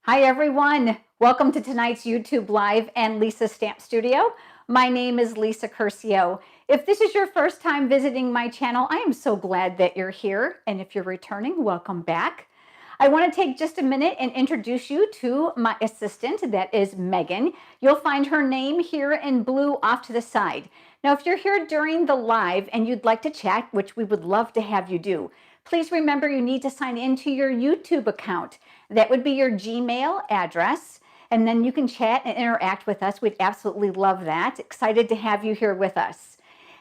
Hi everyone, welcome to tonight's YouTube Live and Lisa Stamp Studio. My name is Lisa Curcio. If this is your first time visiting my channel, I am so glad that you're here. And if you're returning, welcome back. I want to take just a minute and introduce you to my assistant, that is Megan. You'll find her name here in blue off to the side. Now, if you're here during the live and you'd like to chat, which we would love to have you do, please remember you need to sign into your YouTube account. That would be your Gmail address, and then you can chat and interact with us. We'd absolutely love that. Excited to have you here with us.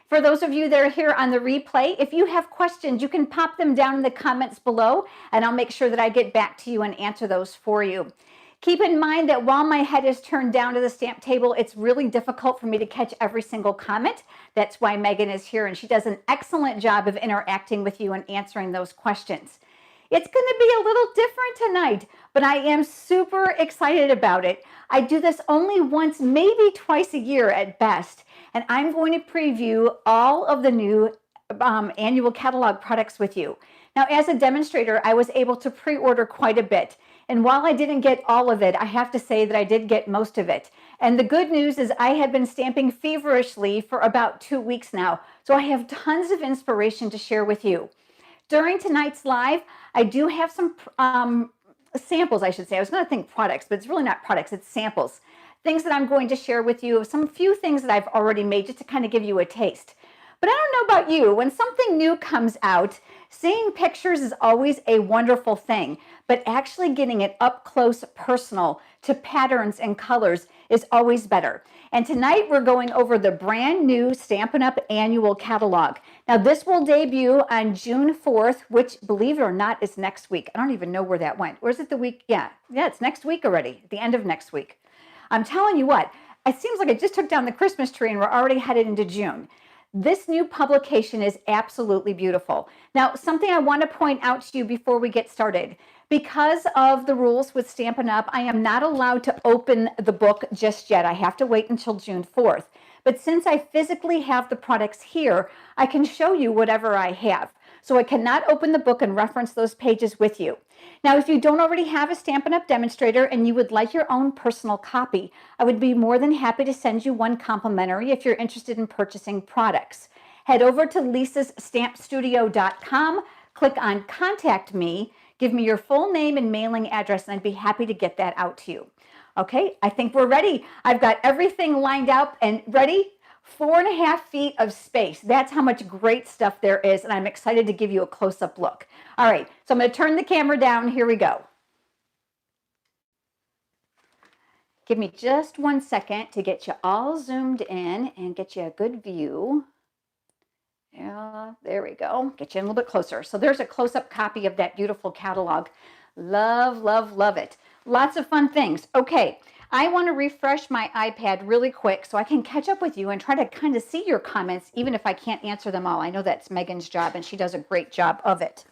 For those of you that are here on the replay, if you have questions, you can pop them down in the comments below, and I'll make sure that I get back to you and answer those for you. Keep in mind that while my head is turned down to the stamp table, it's really difficult for me to catch every single comment. That's why Megan is here, and she does an excellent job of interacting with you and answering those questions. It's going to be a little different tonight, but I am super excited about it. I do this only once, maybe twice a year at best, and I'm going to preview all of the new annual catalog products with you. Now, as a demonstrator, I was able to pre-order quite a bit, and while I didn't get all of it, I have to say that I did get most of it. And the good news is I have been stamping feverishly for about 2 weeks now, so I have tons of inspiration to share with you. During tonight's live, I do have some samples, I should say. I was going to think products, but it's really not products, it's samples. Things that I'm going to share with you, some few things that I've already made just to kind of give you a taste. But I don't know about you, when something new comes out, seeing pictures is always a wonderful thing, but actually getting it up close, personal, to patterns and colors is always better. And tonight we're going over the brand new Stampin' Up! Annual Catalog. Now this will debut on June 4th, which, believe it or not, is next week. I don't even know where that went. Where's it the week? Yeah, it's next week already, the end of next week. I'm telling you what, it seems like I just took down the Christmas tree and we're already headed into June. This new publication is absolutely beautiful. Now, something I want to point out to you before we get started. Because of the rules with Stampin' Up, I am not allowed to open the book just yet. I have to wait until June 4th. But since I physically have the products here, I can show you whatever I have. So I cannot open the book and reference those pages with you. Now, if you don't already have a Stampin' Up! Demonstrator and you would like your own personal copy, I would be more than happy to send you one complimentary if you're interested in purchasing products. Head over to lisastampstudio.com, click on Contact Me, give me your full name and mailing address, and I'd be happy to get that out to you. Okay, I think we're ready. I've got everything lined up and ready. 4.5 feet of space. That's how much great stuff there is, and I'm excited to give you a close-up look. All right, so I'm going to turn the camera down. Here we go. Give me just 1 second to get you all zoomed in and get you a good view. Yeah, there we go. Get you in a little bit closer. So there's a close-up copy of that beautiful catalog. Love, love, love it. Lots of fun things. Okay, I want to refresh my iPad really quick so I can catch up with you and try to kind of see your comments, even if I can't answer them all. I know that's Megan's job, and she does a great job of it.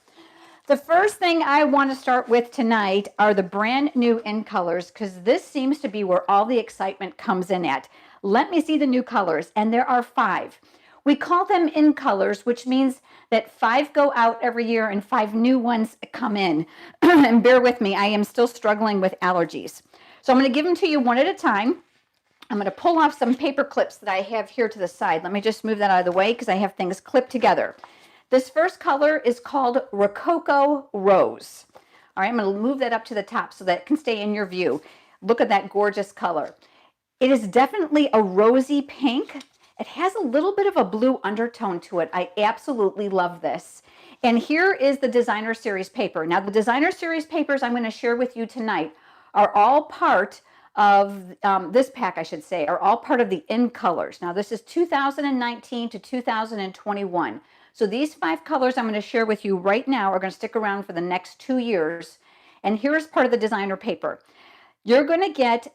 The first thing I want to start with tonight are the brand new in colors, because this seems to be where all the excitement comes in at. Let me see the new colors, and there are 5. We call them in colors, which means that 5 go out every year and 5 new ones come in. And bear with me, I am still struggling with allergies. So I'm going to give them to you one at a time. I'm going to pull off some paper clips that I have here to the side. Let me just move that out of the way because I have things clipped together. This first color is called Rococo Rose. All right, I'm going to move that up to the top so that it can stay in your view. Look at that gorgeous color. It is definitely a rosy pink. It has a little bit of a blue undertone to it. I absolutely love this. And here is the designer series paper. Now, the designer series papers I'm going to share with you tonight are all part of this pack, I should say, are all part of the in colors. Now, this is 2019 to 2021. So these 5 colors I'm going to share with you right now are going to stick around for the next 2 years. And here's part of the designer paper. You're going to get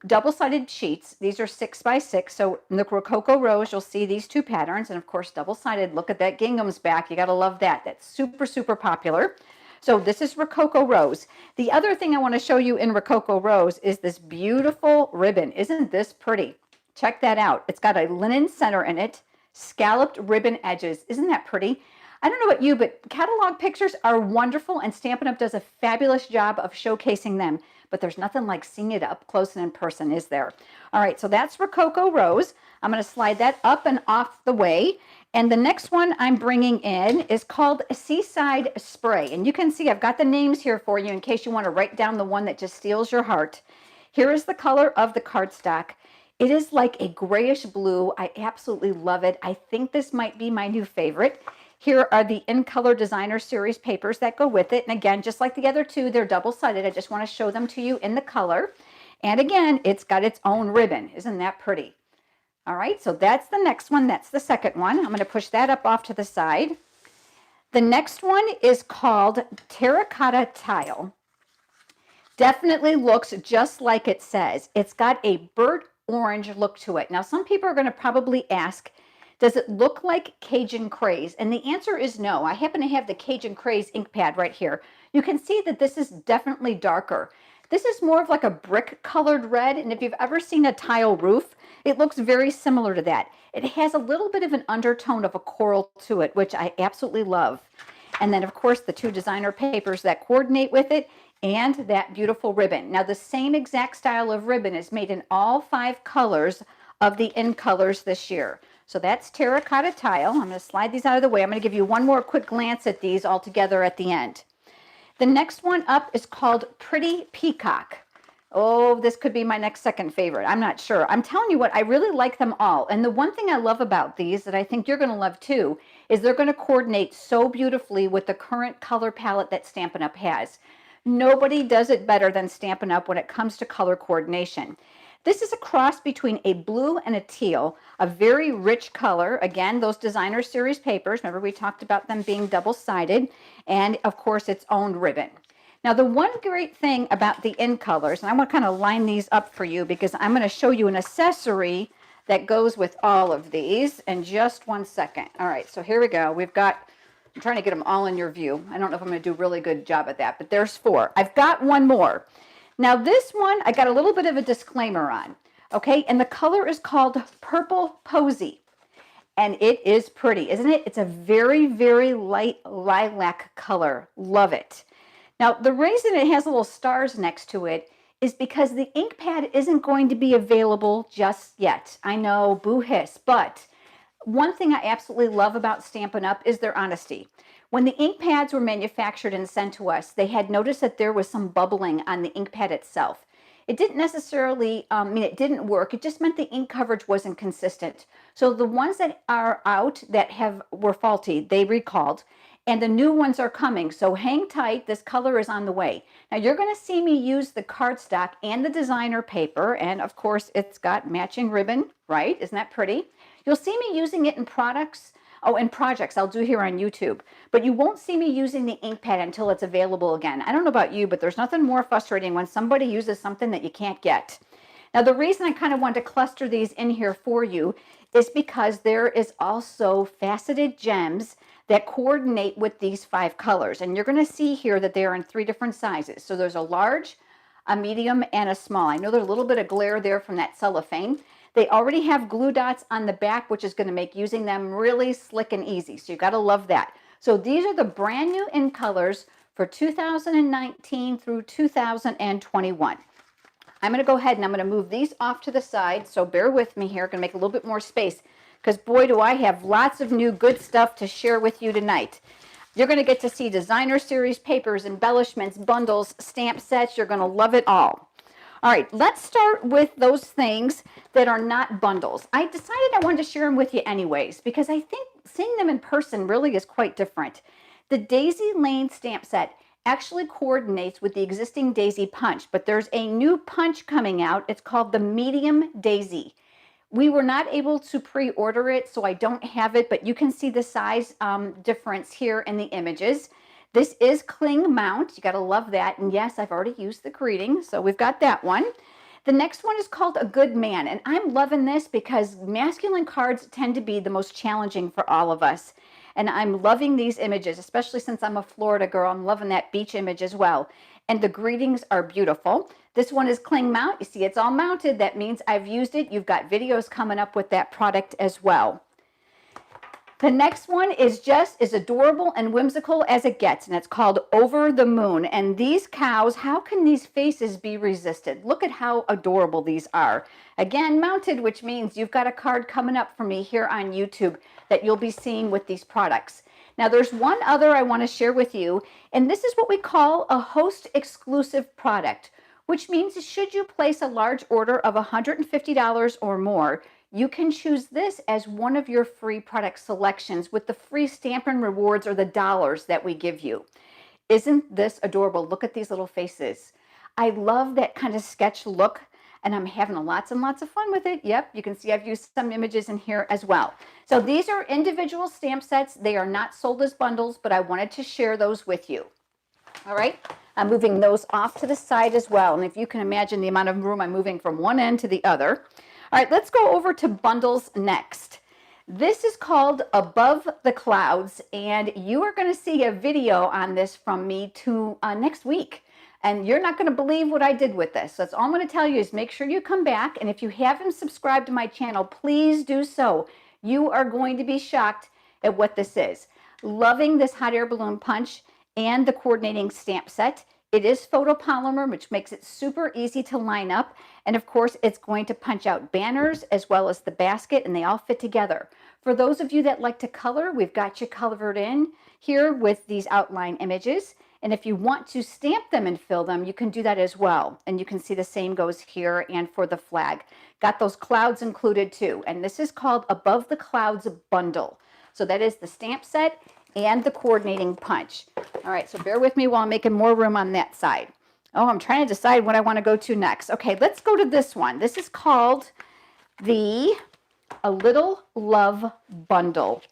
double-sided sheets. These are 6 by 6. So in the Rococo Rose, you'll see these 2 patterns, and of course double-sided. Look at that gingham's back. You got to love that. That's super, super popular. So this is Rococo Rose. The other thing I want to show you in Rococo Rose is this beautiful ribbon. Isn't this pretty? Check that out. It's got a linen center in it, scalloped ribbon edges. Isn't that pretty? I don't know about you, but catalog pictures are wonderful, and Stampin' Up! Does a fabulous job of showcasing them. But there's nothing like seeing it up close and in person, is there? All right, so that's Rococo Rose. I'm going to slide that up and off the way. And the next one I'm bringing in is called Seaside Spray. And you can see I've got the names here for you in case you want to write down the one that just steals your heart. Here is the color of the cardstock. It is like a grayish blue. I absolutely love it. I think this might be my new favorite. Here are the In Color Designer Series papers that go with it. And again, just like the other two, they're double-sided. I just want to show them to you in the color. And again, it's got its own ribbon. Isn't that pretty? All right, so that's the next one. That's the second one. I'm going to push that up off to the side. The next one is called Terracotta Tile. Definitely looks just like it says. It's got a burnt orange look to it. Now, some people are going to probably ask, does it look like Cajun Craze? And the answer is no. I happen to have the Cajun Craze ink pad right here. You can see that this is definitely darker. This is more of like a brick colored red, and if you've ever seen a tile roof, it looks very similar to that. It has a little bit of an undertone of a coral to it, which I absolutely love. And then, of course, the two designer papers that coordinate with it and that beautiful ribbon. Now, the same exact style of ribbon is made in all 5 colors of the In Colors this year. So that's Terracotta Tile. I'm going to slide these out of the way. I'm going to give you one more quick glance at these all together at the end. The next one up is called Pretty Peacock. Oh, this could be my next second favorite. I'm not sure. I'm telling you what, I really like them all. And the one thing I love about these that I think you're going to love too is they're going to coordinate so beautifully with the current color palette that Stampin' Up! Has. Nobody does it better than Stampin' Up! When it comes to color coordination. This is a cross between a blue and a teal, a very rich color. Again, those designer series papers, remember we talked about them being double-sided, and of course its own ribbon. Now, the one great thing about the In Colors, and I want to kind of line these up for you because I'm going to show you an accessory that goes with all of these in just one second. All right, so here we go. We've got, I'm trying to get them all in your view. I don't know if I'm going to do a really good job at that, but there's 4. I've got one more. Now, this one, I got a little bit of a disclaimer on, okay? And the color is called Purple Posie. And it is pretty, isn't it? It's a very, very light lilac color. Love it. Now, the reason it has little stars next to it is because the ink pad isn't going to be available just yet. I know, boo hiss, but one thing I absolutely love about Stampin' Up! Is their honesty. When the ink pads were manufactured and sent to us, they had noticed that there was some bubbling on the ink pad itself. It didn't necessarily mean it didn't work. It just meant the ink coverage wasn't consistent. So the ones that are out that were faulty, they recalled. And the new ones are coming, so hang tight. This color is on the way. Now, you're going to see me use the cardstock and the designer paper, and of course, it's got matching ribbon, right? Isn't that pretty? You'll see me using it in projects I'll do here on YouTube, but you won't see me using the ink pad until it's available again. I don't know about you, but there's nothing more frustrating when somebody uses something that you can't get. Now, the reason I kind of want to cluster these in here for you is because there is also Faceted Gems that coordinate with these 5 colors. And you're going to see here that they are in 3 different sizes. So there's a large, a medium, and a small. I know there's a little bit of glare there from that cellophane. They already have glue dots on the back, which is going to make using them really slick and easy. So you've got to love that. So these are the brand new In Colors for 2019 through 2021. I'm going to go ahead and I'm going to move these off to the side. So bear with me here. I'm going to make a little bit more space because boy, do I have lots of new good stuff to share with you tonight. You're going to get to see designer series papers, embellishments, bundles, stamp sets. You're going to love it all. All right, let's start with those things that are not bundles. I decided I wanted to share them with you anyways because I think seeing them in person really is quite different. The Daisy Lane stamp set actually coordinates with the existing Daisy punch, but there's a new punch coming out. It's called the Medium Daisy. We were not able to pre-order it, so I don't have it, but you can see the size difference here in the images. This is cling mount. You got to love that. And yes, I've already used the greeting, so we've got that one. The next one is called A Good Man, and I'm loving this because masculine cards tend to be the most challenging for all of us. And I'm loving these images, especially since I'm a Florida girl. I'm loving that beach image as well. And the greetings are beautiful. This one is cling mount. You see it's all mounted. That means I've used it. You've got videos coming up with that product as well. The next one is just as adorable and whimsical as it gets, and it's called Over the Moon. And these cows, how can these faces be resisted? Look at how adorable these are. Again, mounted, which means you've got a card coming up for me here on YouTube that you'll be seeing with these products. Now, there's one other I want to share with you, and this is what we call a host exclusive product, which means should you place a large order of $150 or more, you can choose this as one of your free product selections with the free Stampin' rewards or the dollars that we give you. Isn't this adorable? Look at these little faces. I love that kind of sketch look, and I'm having lots and lots of fun with it. Yep, you can see I've used some images in here as well. So these are individual stamp sets. They are not sold as bundles, but I wanted to share those with you. All right, I'm moving those off to the side as well. And if you can imagine the amount of room I'm moving from one end to the other. All right, let's go over to bundles next. This is called Above the Clouds, and you are going to see a video on this from me next week. And you're not going to believe what I did with this. So that's all I'm going to tell you is make sure you come back. And if you haven't subscribed to my channel, please do so. You are going to be shocked at what this is. Loving this hot air balloon punch and the coordinating stamp set. It is photopolymer, which makes it super easy to line up. And of course, it's going to punch out banners as well as the basket, and they all fit together. For those of you that like to color, we've got you colored in here with these outline images. And if you want to stamp them and fill them, you can do that as well. And you can see the same goes here and for the flag. Got those clouds included too. And this is called Above the Clouds Bundle. So that is the stamp set and the coordinating punch. All right, so bear with me while I'm making more room on that side. Oh, I'm trying to decide what I want to go to next. Okay, let's go to this one. This is called the A Little Love Bundle.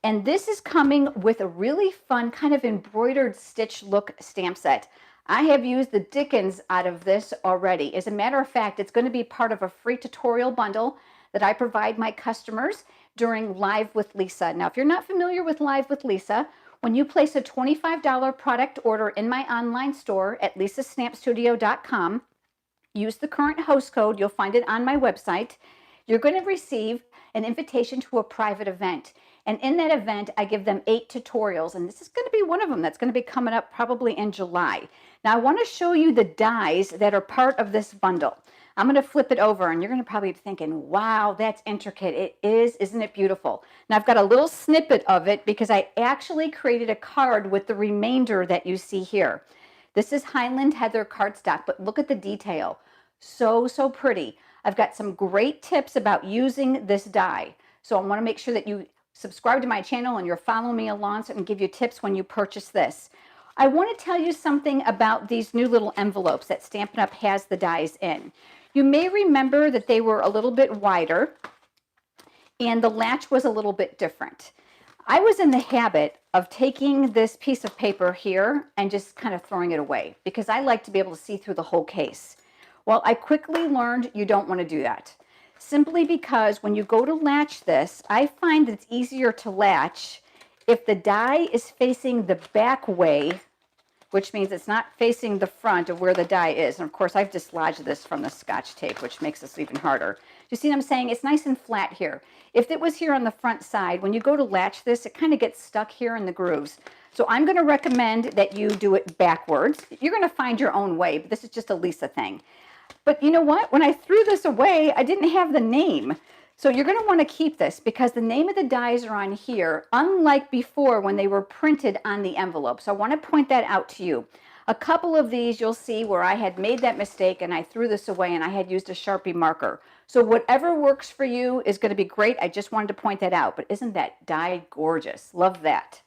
And this is coming with a really fun kind of embroidered stitch look stamp set. I have used the dickens out of this already. As a matter of fact, it's going to be part of a free tutorial bundle that I provide my customers during Live with Lisa. Now, if you're not familiar with Live with Lisa, when you place a $25 product order in my online store at lisastampstudio.com, use the current host code, you'll find it on my website, you're going to receive an invitation to a private event. And in that event, I give them 8 tutorials, and this is going to be one of them that's going to be coming up probably in July. Now, I want to show you the dies that are part of this bundle. I'm going to flip it over, and you're going to probably be thinking, wow, that's intricate. It is, isn't it beautiful? Now, I've got a little snippet of it because I actually created a card with the remainder that you see here. This is Highland Heather cardstock, but look at the detail. So, so pretty. I've got some great tips about using this die. So I want to make sure that you subscribe to my channel and you're following me along so I can give you tips when you purchase this. I want to tell you something about these new little envelopes that Stampin' Up! Has the dies in. You may remember that they were a little bit wider and the latch was a little bit different. I was in the habit of taking this piece of paper here and just kind of throwing it away because I like to be able to see through the whole case. Well, I quickly learned you don't want to do that. Simply because when you go to latch this, I find it's easier to latch if the die is facing the back way, which means it's not facing the front of where the die is. And of course, I've dislodged this from the Scotch tape, which makes this even harder. You see what I'm saying? It's nice and flat here. If it was here on the front side, when you go to latch this, it kind of gets stuck here in the grooves. So I'm going to recommend that you do it backwards. You're going to find your own way, but this is just a Lisa thing. But you know what? When I threw this away, I didn't have the name. So you're going to want to keep this because the name of the dies are on here, unlike before when they were printed on the envelope. So I want to point that out to you. A couple of these you'll see where I had made that mistake and I threw this away and I had used a Sharpie marker. So whatever works for you is going to be great. I just wanted to point that out. But isn't that die gorgeous? Love that.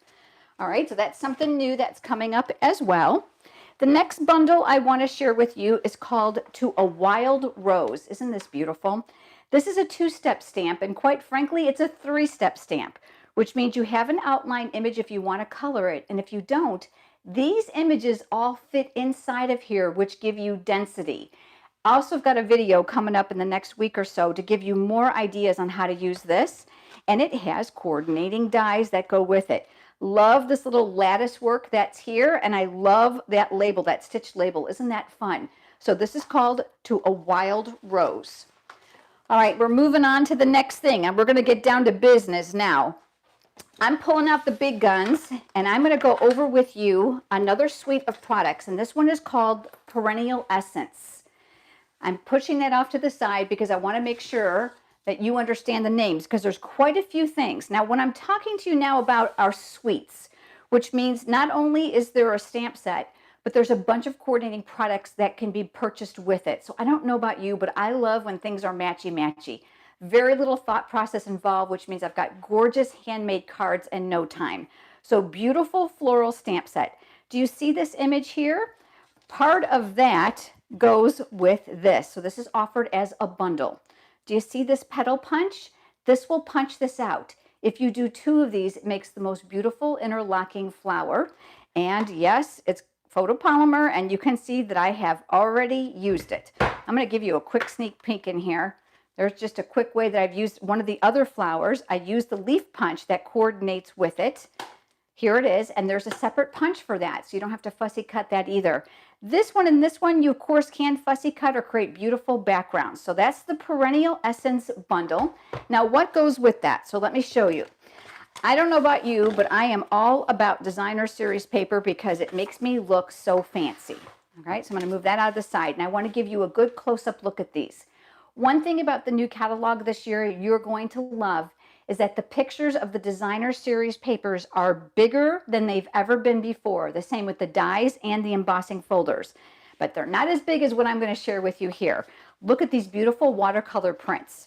All right, so that's something new that's coming up as well. The next bundle I want to share with you is called To a Wild Rose. Isn't this beautiful? This is a 2-step stamp, and quite frankly, it's a 3-step stamp, which means you have an outline image if you want to color it, and if you don't, these images all fit inside of here, which give you density. I also have got a video coming up in the next week or so to give you more ideas on how to use this, and it has coordinating dies that go with it. Love this little lattice work that's here, and I love that label, that stitched label. Isn't that fun? So this is called To a Wild Rose. All right, we're moving on to the next thing, and we're going to get down to business now. I'm pulling out the big guns, and I'm going to go over with you another suite of products, and this one is called Perennial Essence. I'm pushing that off to the side because I want to make sure that you understand the names, because there's quite a few things. Now, when I'm talking to you now about our suites, which means not only is there a stamp set, but there's a bunch of coordinating products that can be purchased with it. So I don't know about you, but I love when things are matchy-matchy. Very little thought process involved, which means I've got gorgeous handmade cards in no time. So beautiful floral stamp set. Do you see this image here? Part of that goes with this. So this is offered as a bundle. Do you see this petal punch? This will punch this out. If you do 2 of these, it makes the most beautiful interlocking flower. And yes, it's photopolymer, and you can see that I have already used it. I'm going to give you a quick sneak peek in here. There's just a quick way that I've used one of the other flowers. I used the leaf punch that coordinates with it. Here it is, and there's a separate punch for that, so you don't have to fussy cut that either. This one and this one, you of course can fussy cut or create beautiful backgrounds. So that's the Perennial Essence bundle. Now what goes with that? So let me show you. I don't know about you, but I am all about designer series paper because it makes me look so fancy. All right, so I'm going to move that out of the side, and I want to give you a good close-up look at these. One thing about the new catalog this year you're going to love is that the pictures of the designer series papers are bigger than they've ever been before. The same with the dies and the embossing folders. But they're not as big as what I'm going to share with you here. Look at these beautiful watercolor prints.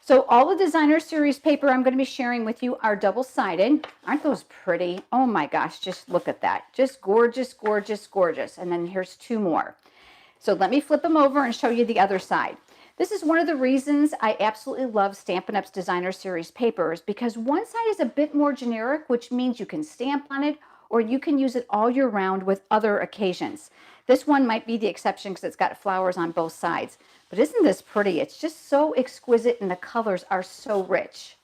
So all the designer series paper I'm going to be sharing with you are double-sided. Aren't those pretty? Oh my gosh, just look at that. Just gorgeous, gorgeous, gorgeous. And then here's 2 more. So let me flip them over and show you the other side. This is one of the reasons I absolutely love Stampin' Up's designer series papers, because one side is a bit more generic, which means you can stamp on it or you can use it all year round with other occasions. This one might be the exception because it's got flowers on both sides. But isn't this pretty? It's just so exquisite and the colors are so rich.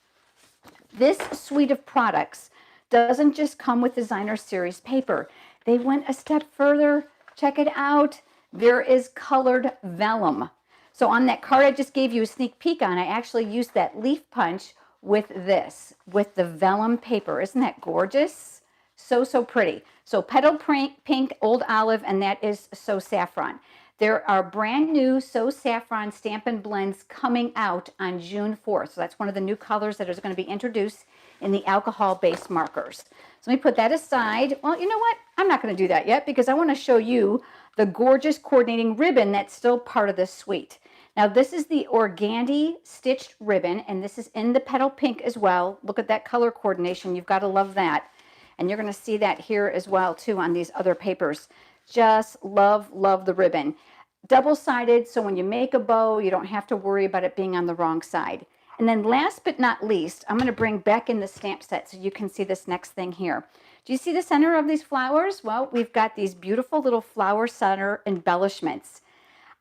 This suite of products doesn't just come with designer series paper. They went a step further. Check it out. There is colored vellum. So on that card I just gave you a sneak peek on, I actually used that leaf punch with this, with the vellum paper. Isn't that gorgeous? So, so pretty. So petal pink, old olive, and that is So Saffron. There are brand new So Saffron Stampin' Blends coming out on June 4th. So that's one of the new colors that is going to be introduced in the alcohol-based markers. So let me put that aside. Well, you know what? I'm not going to do that yet because I want to show you the gorgeous coordinating ribbon that's still part of this suite. Now this is the organdy stitched ribbon, and this is in the petal pink as well. Look at that color coordination. You've got to love that. And you're going to see that here as well too on these other papers. Just love, love the ribbon. Double-sided, so when you make a bow, you don't have to worry about it being on the wrong side. And then last but not least, I'm going to bring back in the stamp set so you can see this next thing here. Do you see the center of these flowers? Well, we've got these beautiful little flower center embellishments.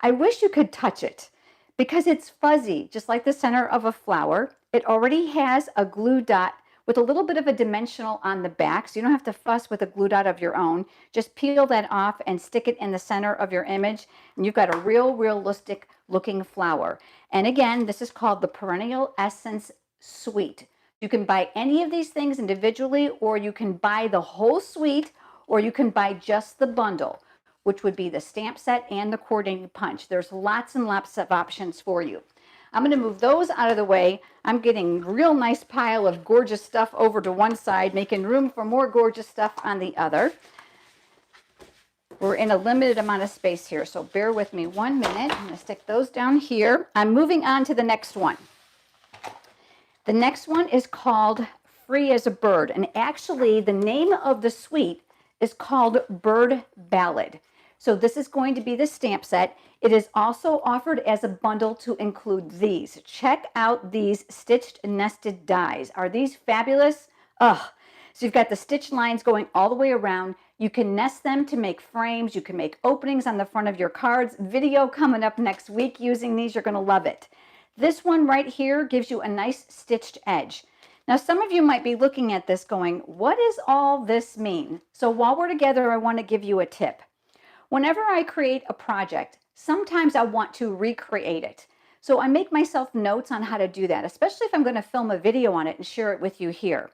I wish you could touch it because it's fuzzy, just like the center of a flower. It already has a glue dot with a little bit of a dimensional on the back, so you don't have to fuss with a glue dot of your own. Just peel that off and stick it in the center of your image, and you've got a real realistic looking flower. And again, this is called the Perennial Essence Suite. You can buy any of these things individually, or you can buy the whole suite, or you can buy just the bundle, which would be the stamp set and the coordinating punch. There's lots and lots of options for you. I'm going to move those out of the way. I'm getting a real nice pile of gorgeous stuff over to one side, making room for more gorgeous stuff on the other. We're in a limited amount of space here, so bear with me 1 minute. I'm going to stick those down here. I'm moving on to the next one. The next one is called Free as a Bird, and actually the name of the suite is called Bird Ballad. So this is going to be the stamp set. It is also offered as a bundle to include these. Check out these stitched nested dies. Are these fabulous? Ugh. So you've got the stitch lines going all the way around. You can nest them to make frames. You can make openings on the front of your cards. Video coming up next week using these. You're going to love it. This one right here gives you a nice stitched edge. Now, some of you might be looking at this going, what does all this mean? So while we're together, I want to give you a tip. Whenever I create a project, sometimes I want to recreate it. So I make myself notes on how to do that, especially if I'm going to film a video on it and share it with you here.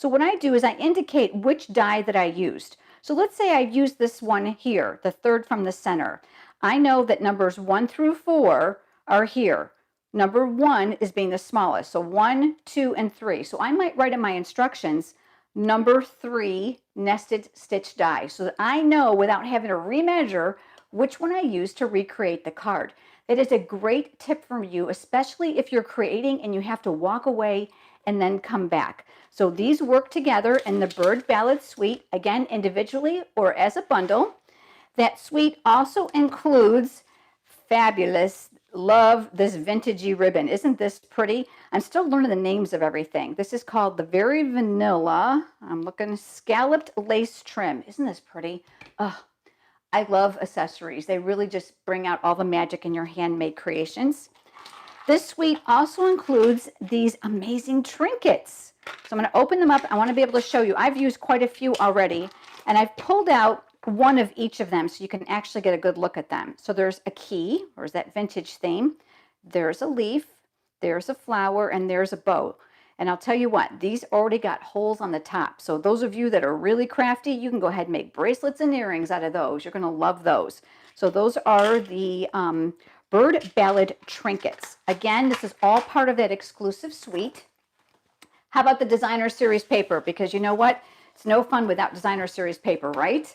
So what I do is I indicate which die that I used. So let's say I used this one here, the third from the center. I know that numbers 1 through 4 are here. Number 1 is being the smallest. So 1, 2, and 3. So I might write in my instructions, number 3 nested stitch die, so that I know without having to remeasure which one I use to recreate the card. That is a great tip from you, especially if you're creating and you have to walk away and then come back. So these work together in the Bird Ballad suite, again, individually or as a bundle. That suite also includes fabulous, love this vintagey ribbon. Isn't this pretty? I'm still learning the names of everything. This is called the Very Vanilla, I'm looking, scalloped lace trim. Isn't this pretty? Oh, I love accessories. They really just bring out all the magic in your handmade creations. This suite also includes these amazing trinkets. So I'm going to open them up. I want to be able to show you. I've used quite a few already, and I've pulled out one of each of them so you can actually get a good look at them. So there's a key, or is that vintage theme? There's a leaf, there's a flower, and there's a bow. And I'll tell you what, these already got holes on the top. So those of you that are really crafty, you can go ahead and make bracelets and earrings out of those. You're going to love those. So those are the Bird Ballad trinkets. Again, this is all part of that exclusive suite. How about the designer series paper? Because you know what? It's no fun without designer series paper, right?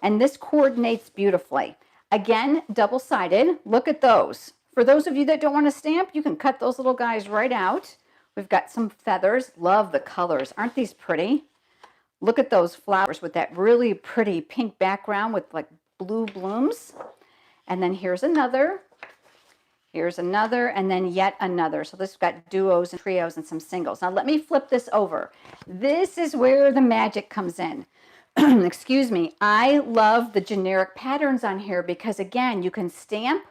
And this coordinates beautifully. Again, double-sided. Look at those. For those of you that don't want to stamp, you can cut those little guys right out. We've got some feathers. Love the colors. Aren't these pretty? Look at those flowers with that really pretty pink background with like blue blooms. And then here's another. Here's another, and then yet another. So this has got duos and trios and some singles. Now let me flip this over. This is where the magic comes in. Excuse me. I love the generic patterns on here because, again, you can stamp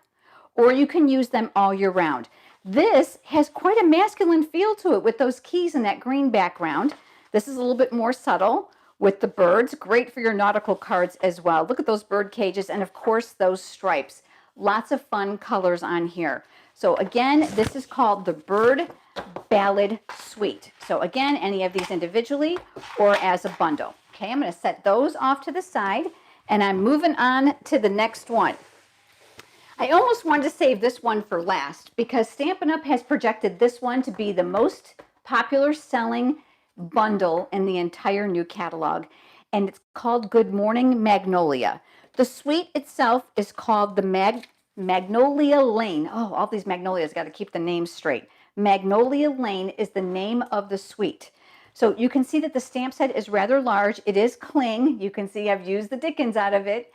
or you can use them all year round. This has quite a masculine feel to it with those keys and that green background. This is a little bit more subtle with the birds. Great for your nautical cards as well. Look at those bird cages and, of course, those stripes. Lots of fun colors on here. So again, this is called the Bird Ballad Suite. So again, any of these individually or as a bundle. Okay, I'm going to set those off to the side, and I'm moving on to the next one. I almost wanted to save this one for last because Stampin' Up! Has projected this one to be the most popular selling bundle in the entire new catalog, and it's called Good Morning Magnolia. The suite itself is called the Magnolia Lane. Oh, all these magnolias, got to keep the names straight. Magnolia Lane is the name of the suite. So you can see that the stamp set is rather large. It is cling. You can see I've used the dickens out of it.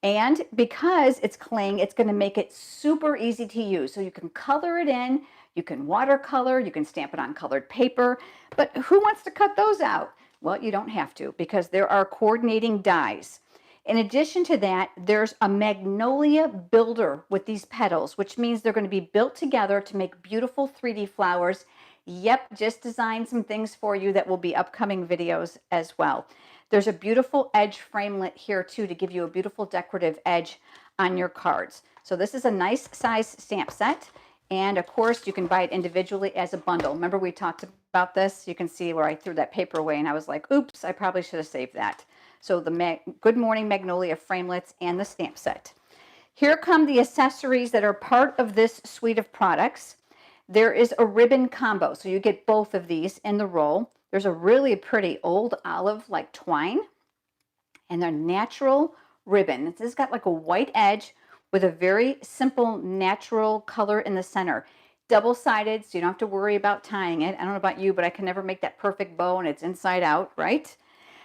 And because it's cling, it's going to make it super easy to use. So you can color it in, you can watercolor, you can stamp it on colored paper. But who wants to cut those out? Well, you don't have to because there are coordinating dies. In addition to that, there's a Magnolia builder with these petals, which means they're going to be built together to make beautiful 3D flowers. Yep, just designed some things for you that will be upcoming videos as well. There's a beautiful edge framelit here too to give you a beautiful decorative edge on your cards. So this is a nice size stamp set. And of course, you can buy it individually as a bundle. Remember we talked about this? You can see where I threw that paper away and I was like, oops, I probably should have saved that. So the Good Morning Magnolia framelits and the stamp set. Here come the accessories that are part of this suite of products. There is a ribbon combo, so you get both of these in the roll. There's a really pretty old olive like twine and a natural ribbon. This has got like a white edge with a very simple natural color in the center. Double-sided, so you don't have to worry about tying it. I don't know about you, but I can never make that perfect bow and it's inside out, right?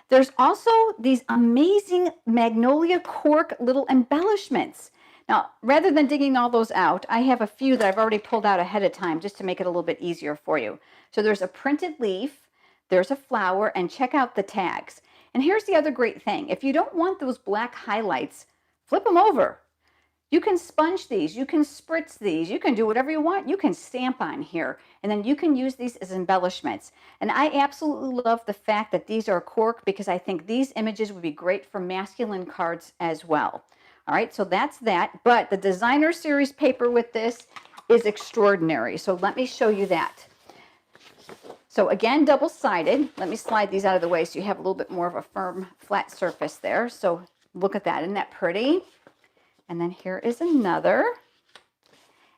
There's also these amazing Magnolia cork little embellishments. Now, rather than digging all those out, I have a few that I've already pulled out ahead of time just to make it a little bit easier for you. So there's a printed leaf, there's a flower, and check out the tags. And here's the other great thing. If you don't want those black highlights, flip them over. You can sponge these, you can spritz these, you can do whatever you want. You can stamp on here, and then you can use these as embellishments. And I absolutely love the fact that these are cork because I think these images would be great for masculine cards as well. All right, so that's that. But the designer series paper with this is extraordinary. So let me show you that. So again, double-sided. Let me slide these out of the way so you have a little bit more of a firm, flat surface there. So look at that. Isn't that pretty? And then here is another.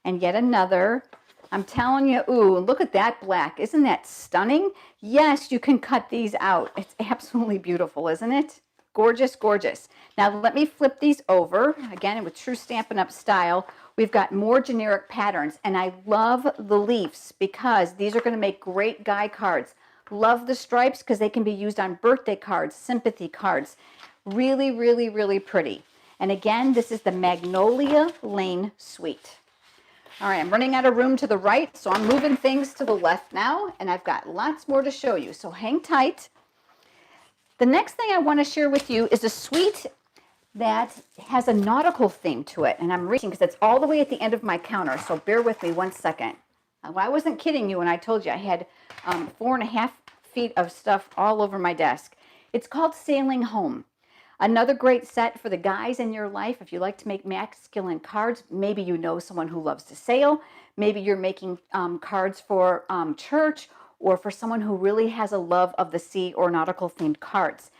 And yet another. I'm telling you, ooh, look at that black. Isn't that stunning? Yes, you can cut these out. It's absolutely beautiful, isn't it? Gorgeous, gorgeous. Now let me flip these over. Again, with true Stampin' Up! Style, we've got more generic patterns. And I love the leaves because these are going to make great guy cards. Love the stripes because they can be used on birthday cards, sympathy cards. Really, really, really pretty. And again, this is the Magnolia Lane Suite. All right, I'm running out of room to the right, so I'm moving things to the left now, and I've got lots more to show you, so hang tight. The next thing I want to share with you is a suite that has a nautical theme to it, and I'm reaching because it's all the way at the end of my counter, so bear with me 1 second. I wasn't kidding you when I told you I had 4.5 feet of stuff all over my desk. It's called Sailing Home. Another great set for the guys in your life. If you like to make masculine cards, maybe you know someone who loves to sail. Maybe you're making cards for church or for someone who really has a love of the sea or nautical themed cards.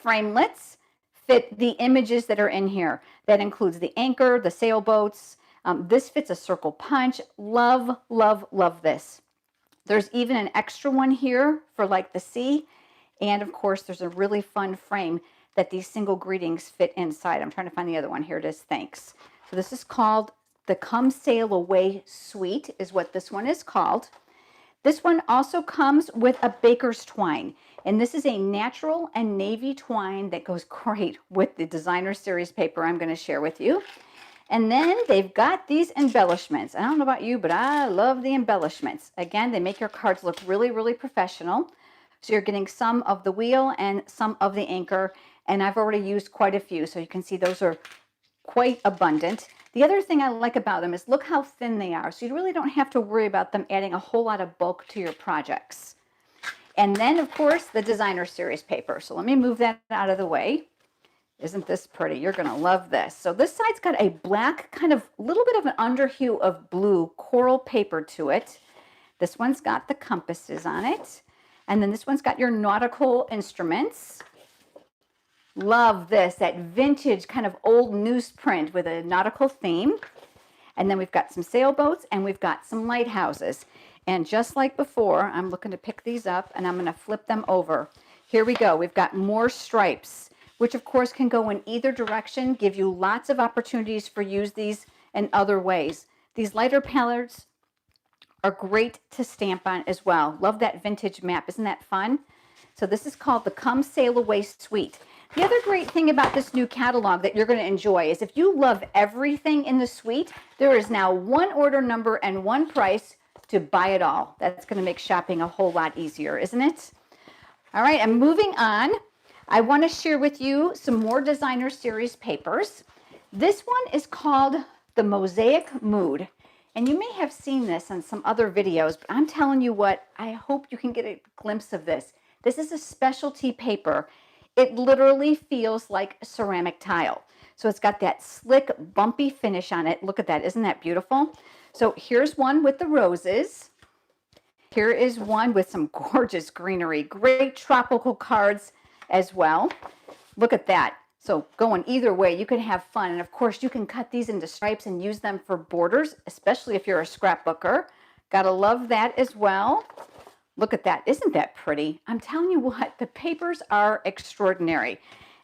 Framelits fit the images that are in here. That includes the anchor, the sailboats. This fits a circle punch. Love, love, love this. There's even an extra one here for like the sea. And of course, there's a really fun frame that these single greetings fit inside. I'm trying to find the other one. Here it is. Thanks. So this is called the Come Sail Away Suite is what this one is called. This one also comes with a baker's twine. And this is a natural and navy twine that goes great with the designer series paper I'm going to share with you. And then they've got these embellishments. I don't know about you, but I love the embellishments. Again, they make your cards look really, really professional. So you're getting some of the wheel and some of the anchor. And I've already used quite a few, so you can see those are quite abundant. The other thing I like about them is look how thin they are, so you really don't have to worry about them adding a whole lot of bulk to your projects. And then, of course, the designer series paper. So let me move that out of the way. Isn't this pretty? You're going to love this. So this side's got a black, kind of little bit of an underhue of blue coral paper to it. This one's got the compasses on it. And then this one's got your nautical instruments. Love this, that vintage kind of old newsprint with a nautical theme. And then we've got some sailboats and we've got some lighthouses. And just like before, I'm looking to pick these up and I'm going to flip them over. Here we go. We've got more stripes, which of course can go in either direction, give you lots of opportunities for use these in other ways. These lighter palettes are great to stamp on as well. Love that vintage map. Isn't that fun? So this is called the Come Sail Away Suite. The other great thing about this new catalog that you're going to enjoy is if you love everything in the suite, there is now one order number and one price to buy it all. That's going to make shopping a whole lot easier, isn't it? All right, I'm moving on. I want to share with you some more designer series papers. This one is called the Mosaic Mood. And you may have seen this on some other videos, but I'm telling you what, I hope you can get a glimpse of this. This is a specialty paper. It literally feels like ceramic tile. So it's got that slick, bumpy finish on it. Look at that. Isn't that beautiful? So here's one with the roses. Here is one with some gorgeous greenery. Great tropical cards as well. Look at that. So going either way, you can have fun. And of course, you can cut these into stripes and use them for borders, especially if you're a scrapbooker. Gotta love that as well. Look at that. Isn't that pretty? I'm telling you what, the papers are extraordinary.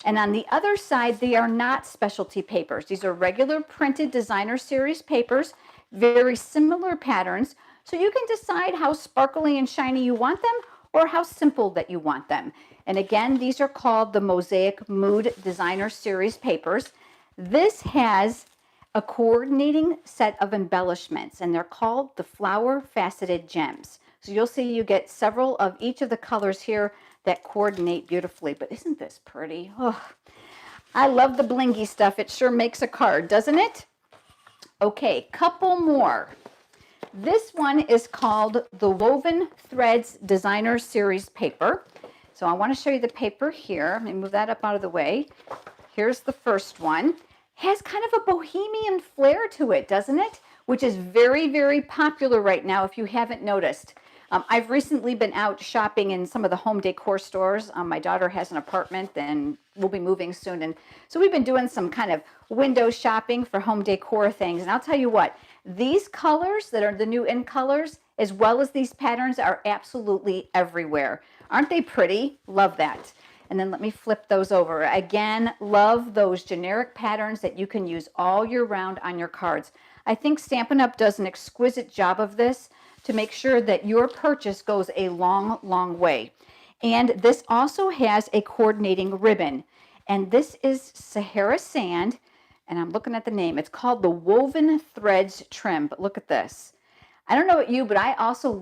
And on the other side, they are not specialty papers. These are regular printed designer series papers, very similar patterns. So you can decide how sparkly and shiny you want them or how simple that you want them. And again, these are called the Mosaic Mood Designer Series papers. This has a coordinating set of embellishments, and they're called the Flower Faceted Gems. So you'll see you get several of each of the colors here that coordinate beautifully. But isn't this pretty? Oh, I love the blingy stuff. It sure makes a card, doesn't it? Okay, couple more. This one is called the Woven Threads Designer Series paper. So I want to show you the paper here. Let me move that up out of the way. Here's the first one. Has kind of a bohemian flair to it, doesn't it? Which is very, very popular right now if you haven't noticed. I've recently been out shopping in some of the home decor stores. My daughter has an apartment and we'll be moving soon. And so we've been doing some kind of window shopping for home decor things. And I'll tell you what, these colors that are the new in colors, as well as these patterns, are absolutely everywhere. Aren't they pretty? Love that. And then let me flip those over. Again, love those generic patterns that you can use all year round on your cards. I think Stampin' Up! Does an exquisite job of this to make sure that your purchase goes a long, long way. And this also has a coordinating ribbon. And this is Sahara Sand, and I'm looking at the name. It's called the Woven Threads Trim, but look at this. I don't know about you, but I also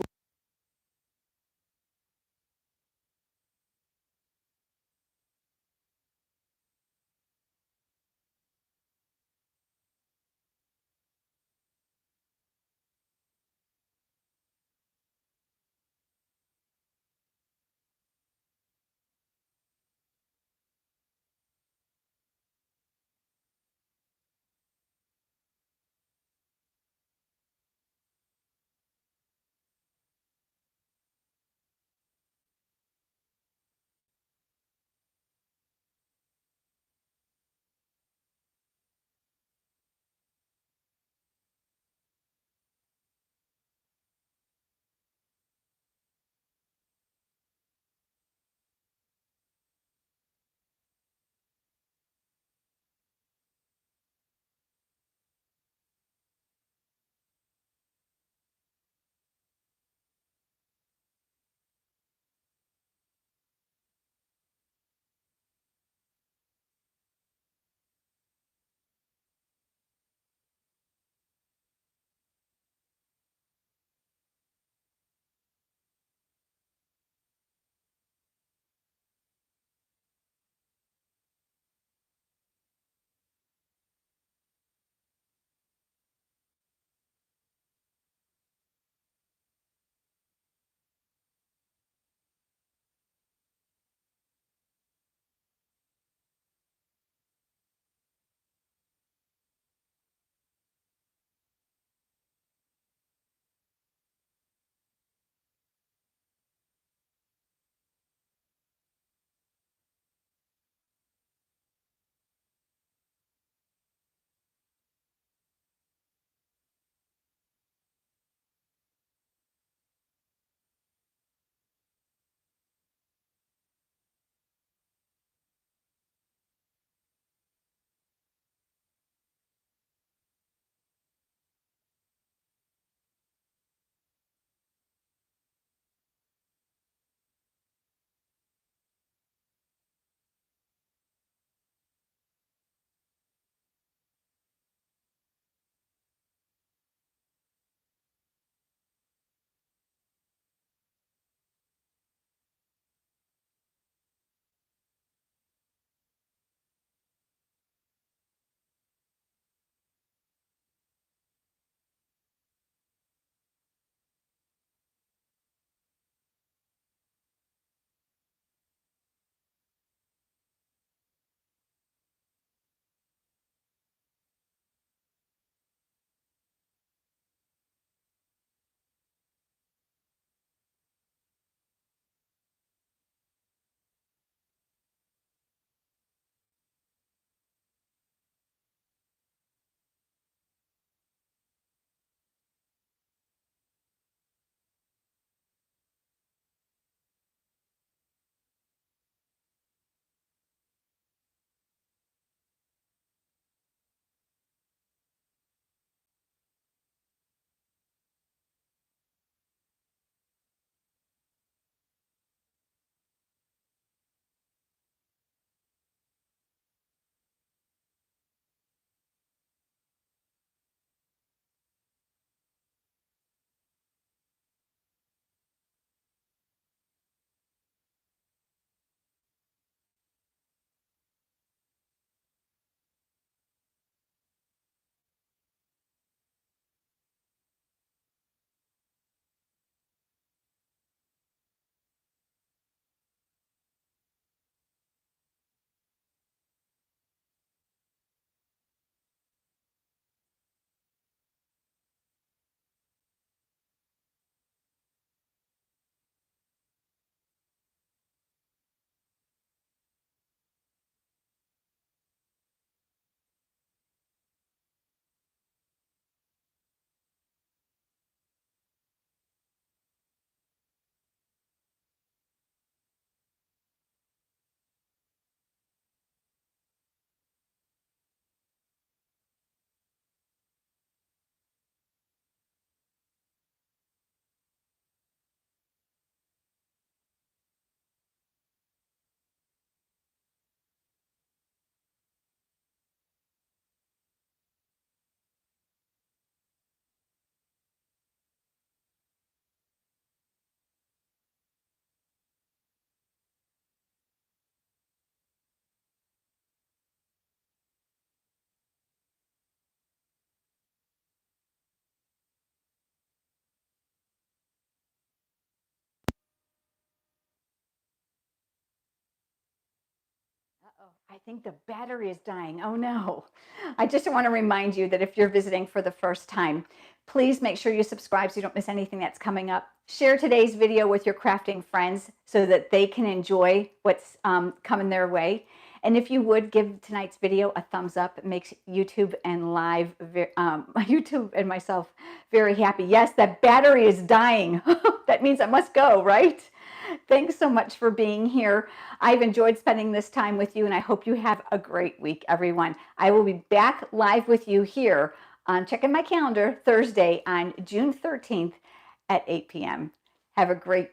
I think the battery is dying. Oh no. I just want to remind you that if you're visiting for the first time, please make sure you subscribe so you don't miss anything that's coming up. Share today's video with your crafting friends so that they can enjoy what's coming their way. And if you would give tonight's video a thumbs up, it makes YouTube and YouTube and myself very happy. Yes, that battery is dying. That means I must go, right? Thanks so much for being here. I've enjoyed spending this time with you, and I hope you have a great week, everyone. I will be back live with you here on, checking my calendar, Thursday on June 13th at 8 p.m. Have a great day.